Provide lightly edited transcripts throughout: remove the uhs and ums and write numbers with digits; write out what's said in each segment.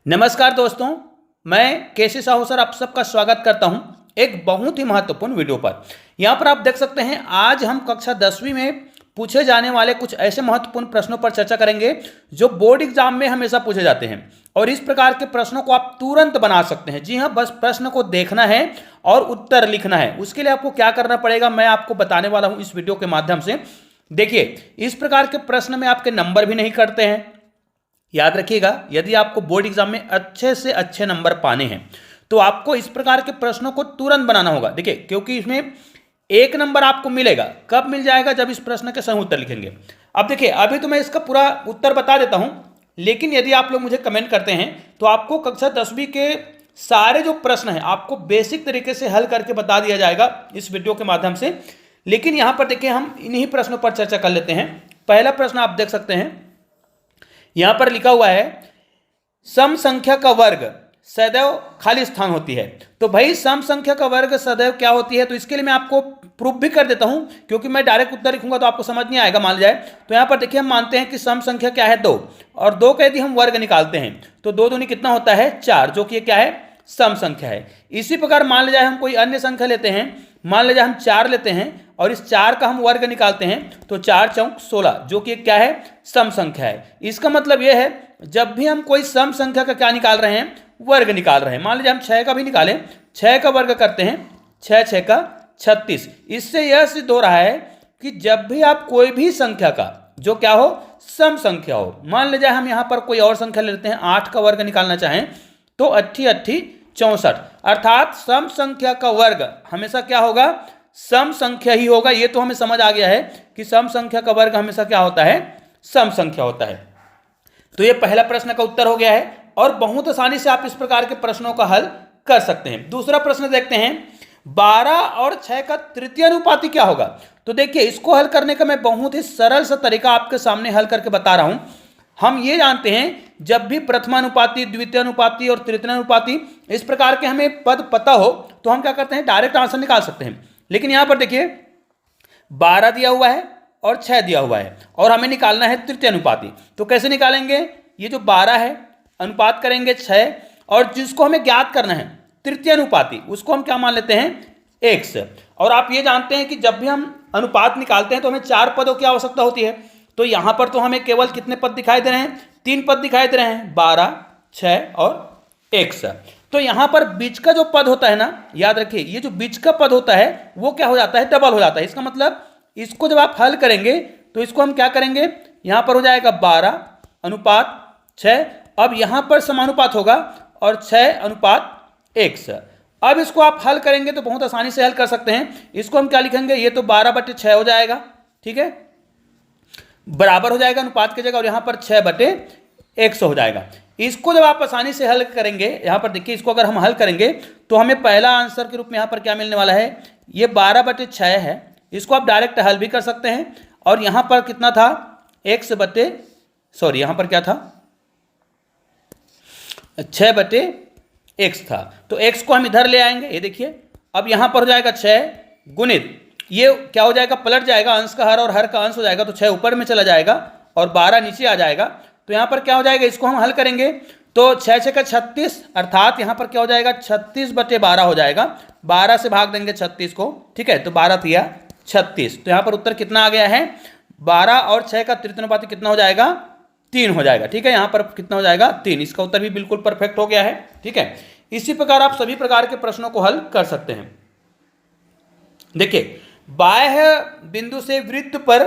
नमस्कार दोस्तों, मैं केसी साहू सर आप सबका स्वागत करता हूं एक बहुत ही महत्वपूर्ण वीडियो पर। यहां पर आप देख सकते हैं, आज हम कक्षा 10वीं में पूछे जाने वाले कुछ ऐसे महत्वपूर्ण प्रश्नों पर चर्चा करेंगे जो बोर्ड एग्जाम में हमेशा पूछे जाते हैं और इस प्रकार के प्रश्नों को आप तुरंत बना सकते हैं। जी हां, बस प्रश्न को देखना है और उत्तर लिखना है। उसके लिए आपको क्या करना पड़ेगा मैं आपको बताने वाला हूं इस वीडियो के माध्यम से। देखिए, इस प्रकार के प्रश्न में आपके नंबर भी नहीं कटते हैं। याद रखिएगा, यदि आपको बोर्ड एग्जाम में अच्छे से अच्छे नंबर पाने हैं तो आपको इस प्रकार के प्रश्नों को तुरंत बनाना होगा। देखिए, क्योंकि इसमें एक नंबर आपको मिलेगा, कब मिल जाएगा? जब इस प्रश्न के सही उत्तर लिखेंगे। अब देखिए, अभी तो मैं इसका पूरा उत्तर बता देता हूं, लेकिन यदि आप लोग मुझे कमेंट करते हैं तो आपको कक्षा 10वीं के सारे जो प्रश्न हैं आपको बेसिक तरीके से हल करके बता दिया जाएगा इस वीडियो के माध्यम से। लेकिन यहां पर देखिए, हम इन्हीं प्रश्नों पर चर्चा कर लेते हैं। पहला प्रश्न आप देख सकते हैं, यहां पर लिखा हुआ है सम संख्या का वर्ग सदैव खाली स्थान होती है। तो भाई, सम संख्या का वर्ग सदैव क्या होती है? तो इसके लिए मैं आपको प्रूफ भी कर देता हूं, क्योंकि मैं डायरेक्ट उत्तर लिखूंगा तो आपको समझ नहीं आएगा मान जाए। तो यहां पर देखिए, हम मानते हैं कि सम संख्या क्या है? 2, और 2 का यदि हम वर्ग निकालते हैं तो 2 दूनी कितना होता है? 4, जो कि क्या है? सम संख्या है। इसी प्रकार मान लीजिए हम कोई अन्य संख्या लेते हैं, मान लीजिए हम 4 लेते हैं और इस 4 का हम वर्ग निकालते हैं तो 4 चौक 16, जो कि क्या है? सम संख्या है। इसका मतलब यह है, जब भी हम कोई सम संख्या का क्या निकाल रहे हैं? वर्ग निकाल रहे हैं। मान लीजिए हम 6 का भी निकालें, 6 का वर्ग करते हैं, 6 6 का 36। इससे यह सिद्ध हो रहा है कि जब भी आप कोई भी संख्या का जो क्या हो? सम संख्या हो। मान लीजिए हम यहां पर कोई और संख्या लेते हैं, 8 का वर्ग निकालना चाहें तो 8 8 64, अर्थात सम संख्या का वर्ग हमेशा क्या होगा? सम संख्या ही होगा। ये तो हमें समझ आ गया है कि सम संख्या का वर्ग हमेशा क्या होता है? सम संख्या होता है। तो ये पहला प्रश्न का उत्तर हो गया है और बहुत आसानी से आप इस प्रकार के प्रश्नों का हल कर सकते हैं। दूसरा प्रश्न देखते हैं, 12 और 6 का तृतीय अनुपाती क्या होगा? तो देखिए, इसको हल करने का मैं बहुत ही सरल सा तरीका आपके सामने हल करके बता रहा हूं। हम ये जानते हैं, जब भी प्रथमानुपाती, द्वितीयानुपाती और तृतीयानुपाती इस प्रकार के हमें पद पता हो तो हम क्या करते हैं? डायरेक्ट आंसर निकाल सकते हैं। लेकिन यहां पर देखिए, 12 दिया हुआ है और 6 दिया हुआ है और हमें निकालना है तृतीय अनुपाती। तो कैसे निकालेंगे? ये जो 12 है अनुपात करेंगे 6, और जिसको हमें ज्ञात करना है तृतीय अनुपाती, उसको हम क्या मान लेते हैं? x। और आप ये जानते हैं कि जब भी हम अनुपात निकालते हैं तो हमें 4 पदों की आवश्यकता होती है। तो यहां पर तो हमें केवल कितने पद दिखाई दे रहे हैं? 3 पद दिखाई दे रहे हैं, 12, 6 और x। तो यहां पर बीच का जो पद होता है ना, याद रखिए, ये जो बीच का पद होता है वो क्या हो जाता है? डबल हो जाता है। इसका मतलब इसको जब आप हल करेंगे तो इसको हम क्या करेंगे? यहां पर हो जाएगा 12 अनुपात 6। अब यहां पर समानुपात होगा और 6 अनुपात x। अब इसको आप हल करेंगे तो बहुत आसानी से हल कर सकते हैं। इसको हम क्या लिखेंगे? ये तो 12/6 हो जाएगा, ठीक है, बराबर हो जाएगा अनुपात की जगह, और यहां पर 6/x हो जाएगा। इसको जब आप आसानी से हल करेंगे, यहां पर देखिए, इसको अगर हम हल करेंगे तो हमें पहला आंसर के रूप में यहां पर क्या मिलने वाला है? ये 12/6 है। इसको आप डायरेक्ट हल भी कर सकते हैं। और यहां पर कितना था? यहां पर क्या था? 6/x था। तो x को हम इधर ले आएंगे, ये देखिए, अब यहां पर हो जाएगा 6 गुणित, ये क्या हो जाएगा? पलट जाएगा, अंश का हर और हर का अंश हो जाएगा, तो 6 ऊपर में चला जाएगा और 12 नीचे आ जाएगा। तो यहां पर क्या हो जाएगा? इसको हम हल करेंगे तो 6 6 का 36, अर्थात यहां पर क्या हो जाएगा? 36/12 हो जाएगा। 12 से भाग देंगे 36 को, ठीक है, तो 12 तिया 36। तो यहां पर उत्तर कितना आ गया है? 12 और 6 का तृतीय अनुपाती कितना हो जाएगा? 3 हो जाएगा, ठीक है। यहां पर कितना हो जाएगा? 3। इसका उत्तर भी बिल्कुल परफेक्ट हो गया है, ठीक है। इसी प्रकार आप सभी प्रकार के प्रश्नों को हल कर सकते हैं। देखिए, बाह्य बिंदु से वृत्त पर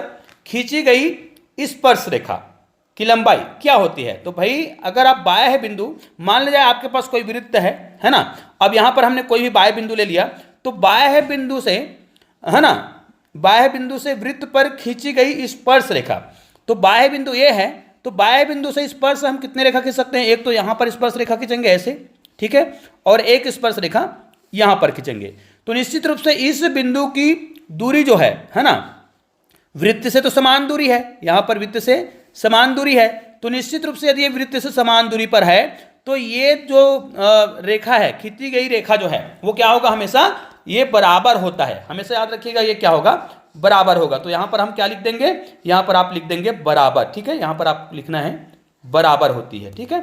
खींची गई स्पर्श रेखा की लंबाई क्या होती है? तो भाई, अगर आप बाह्य बिंदु, मान लीजिए आपके पास कोई वृत्त है ना, अब यहां पर हमने कोई भी बाह्य बिंदु ले लिया, तो बाह्य बिंदु से, है ना, बाह्य बिंदु से वृत्त पर खींची गई स्पर्श रेखा, तो बाह्य बिंदु ये है, तो बाह्य बिंदु से स्पर्श हम कितने रेखा खींच सकते हैं? एक तो यहां पर स्पर्श रेखा खींचेंगे ऐसे, ठीक है, और एक स्पर्श रेखा यहां पर खींचेंगे। तो निश्चित रूप से इस बिंदु की दूरी जो है ना, वृत्त से तो समान दूरी है, यहां पर वृत्त से समान दूरी है, तो निश्चित रूप से यदि ये वृत्त से समान दूरी पर है तो ये जो रेखा है, खींची गई रेखा जो है, वो क्या होगा? हमेशा ये बराबर होता है। हमेशा याद रखिएगा, ये क्या होगा? बराबर होगा। तो यहां पर हम क्या लिख देंगे? यहां पर आप लिख देंगे बराबर, ठीक है। यहां पर आप लिखना है बराबर होती है, ठीक है।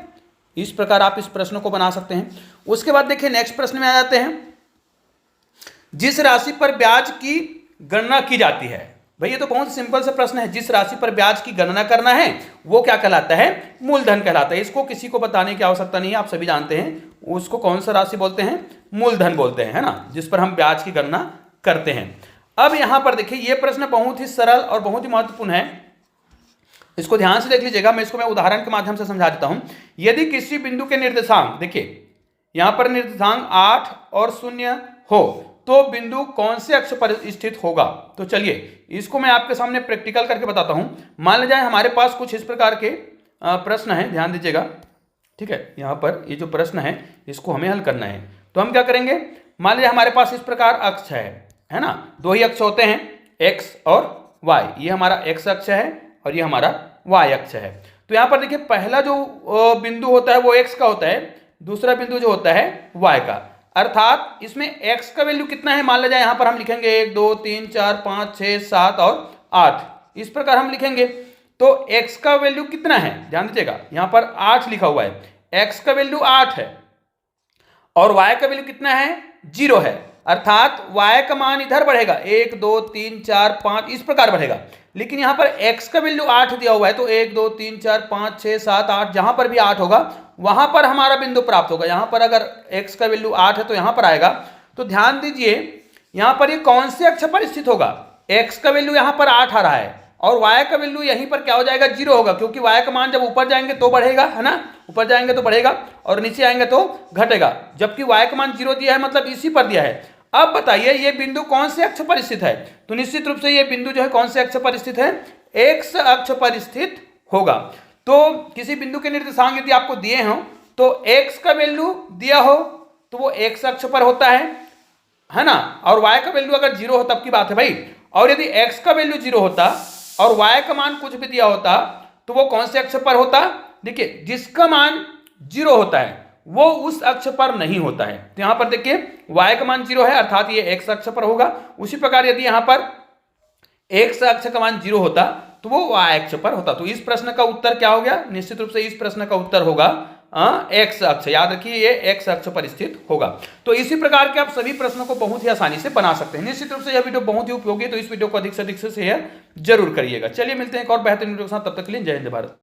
इस प्रकार आप इस प्रश्न को बना सकते हैं। उसके बाद देखिए नेक्स्ट प्रश्न में आ जाते हैं, जिस राशि पर ब्याज की गणना की जाती है। भाई ये तो बहुत सिंपल सा प्रश्न है, जिस राशि पर ब्याज की गणना करना है वो क्या कहलाता है, मूलधन कहलाता है। इसको किसी को बताने की आवश्यकता नहीं है, आप सभी जानते हैं उसको कौन सा राशि बोलते हैं, मूलधन बोलते हैं, है ना, जिस पर हम ब्याज की गणना करते हैं। अब यहां पर देखिए ये प्रश्न बहुत ही सरल और बहुत ही महत्वपूर्ण है, इसको ध्यान से देख लीजिएगा। मैं उदाहरण के माध्यम से समझा देता हूं। यदि किसी बिंदु के निर्देशांक, देखिए यहां पर निर्देशांक 8 और 0 हो तो बिंदु कौन से अक्ष पर स्थित होगा। तो चलिए इसको मैं आपके सामने प्रैक्टिकल करके बताता हूं। मान लीजिए हमारे पास कुछ इस प्रकार के प्रश्न है, ध्यान दीजिएगा, ठीक है। यहां पर ये जो प्रश्न है इसको हमें हल करना है, तो हम क्या करेंगे, मान लीजिए हमारे पास इस प्रकार अक्ष है ना, दो ही अक्ष होते हैं, एक्स और वाई। ये हमारा एक्स अक्ष है और ये हमारा वाई अक्ष है। तो यहां पर देखिए पहला जो बिंदु होता है वो एक्स का होता है, दूसरा बिंदु जो होता है वाई का। अर्थात इसमें x का वैल्यू कितना है, मान लीजिए यहां पर हम लिखेंगे 1 2 3 4 5 6 7 और 8, इस प्रकार हम लिखेंगे। तो x का वैल्यू कितना है, ध्यान दीजिएगा यहां पर 8 लिखा हुआ है, x का वैल्यू 8 है और y का वैल्यू कितना है, 0 है। अर्थात y का मान इधर बढ़ेगा, 1 2 3 4 5 इस प्रकार बढ़ेगा। लेकिन यहां पर x का वैल्यू 8 दिया हुआ है, तो 1 2 3 4 5 6 7 8, जहां पर भी 8 होगा वहां पर हमारा बिंदु प्राप्त होगा। यहां पर अगर x का वैल्यू 8 है तो यहां पर आएगा। तो ध्यान दीजिए यहां पर ये कौन से अक्ष पर स्थित होगा, x का वैल्यू यहां पर 8 आ रहा है और y का वैल्यू यहीं पर क्या हो जाएगा, 0 होगा, क्योंकि y का मान जब ऊपर जाएंगे तो बढ़ेगा, है ना, ऊपर जाएंगे तो बढ़ेगा और नीचे आएंगे तो घटेगा, जबकि y का मान 0 दिया है, मतलब इसी पर दिया है। अब बताइए ये बिंदु कौन से अक्ष पर स्थित है, तो निश्चित रूप से ये बिंदु जो है कौन से अक्ष पर स्थित है, x अक्ष पर स्थित होगा। तो किसी बिंदु के निर्देशांक यदि आपको दिए हों तो x का वैल्यू दिया हो तो वो x अक्ष पर होता है ना, और y का वैल्यू अगर 0 हो तब की बात है भाई। और यदि x का वैल्यू 0 होता और y का मान कुछ भी दिया होता तो वो कौन से अक्ष पर होता, देखिए जिसका मान 0 होता है वो उस अक्ष पर नहीं होता है। तो यहां पर देखिए y का मान 0 है, अर्थात ये x अक्ष पर होगा। उसी प्रकार यदि यहां पर x अक्ष का मान 0 होता तो वो y अक्ष पर होता। तो इस प्रश्न का उत्तर क्या हो गया, निश्चित रूप से इस प्रश्न का उत्तर होगा x अक्ष। याद रखिए ये x अक्ष पर स्थित होगा। तो इसी प्रकार के आप सभी प्रश्नों को बहुत ही आसानी से बना सकते हैं। निश्चित रूप से यह वीडियो बहुत ही उपयोगी है, तो इस वीडियो को अधिक से शेयर जरूर करिएगा। चलिए मिलते हैं एक और बेहतरीन वीडियो के साथ, तब तक के लिए जय हिंद भारत।